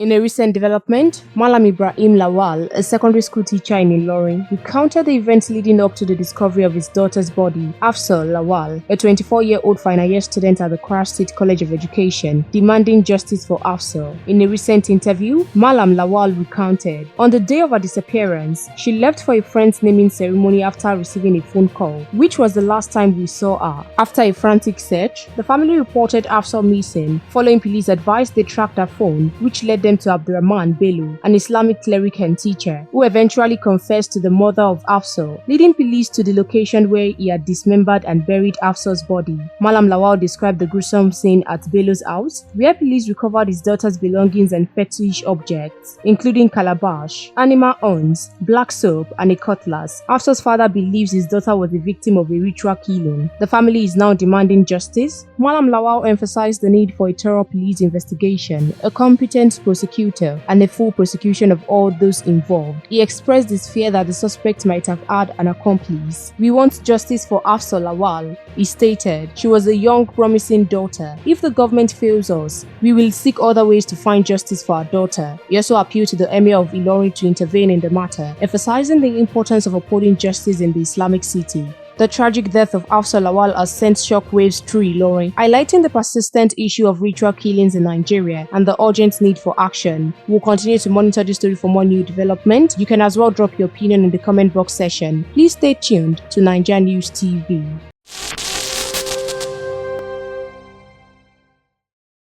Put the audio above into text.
In a recent development, Malam Ibrahim Lawal, a secondary school teacher in Ilorin, recounted the events leading up to the discovery of his daughter's body. Afsal Lawal, a 24-year-old final year student at the Kwara State College of Education, demanding justice for Afsal. In a recent interview, Malam Lawal recounted, on the day of her disappearance, she left for a friend's naming ceremony after receiving a phone call, which was the last time we saw her. After a frantic search, the family reported Afsal missing. Following police advice, they tracked her phone, which led them to Abdurrahman Bello, an Islamic cleric and teacher, who eventually confessed to the mother of Afsal, leading police to the location where he had dismembered and buried Afsal's body. Malam Lawal described the gruesome scene at Bello's house, where police recovered his daughter's belongings and fetish objects, including calabash, animal horns, black soap, and a cutlass. Afsal's father believes his daughter was the victim of a ritual killing. The family is now demanding justice. Malam Lawal emphasized the need for a thorough police investigation, a competent prosecutor, and a full prosecution of all those involved. He expressed his fear that the suspect might have had an accomplice. "We want justice for Afsal Lawal," he stated. "She was a young, promising daughter. If the government fails us, we will seek other ways to find justice for our daughter." He also appealed to the Emir of Ilorin to intervene in the matter, emphasizing the importance of upholding justice in the Islamic city. The tragic death of Afsal Lawal has sent shockwaves through Ilorin, highlighting the persistent issue of ritual killings in Nigeria and the urgent need for action. We'll continue to monitor this story for more new development. You can as well drop your opinion in the comment box section. Please stay tuned to NaijaNews TV.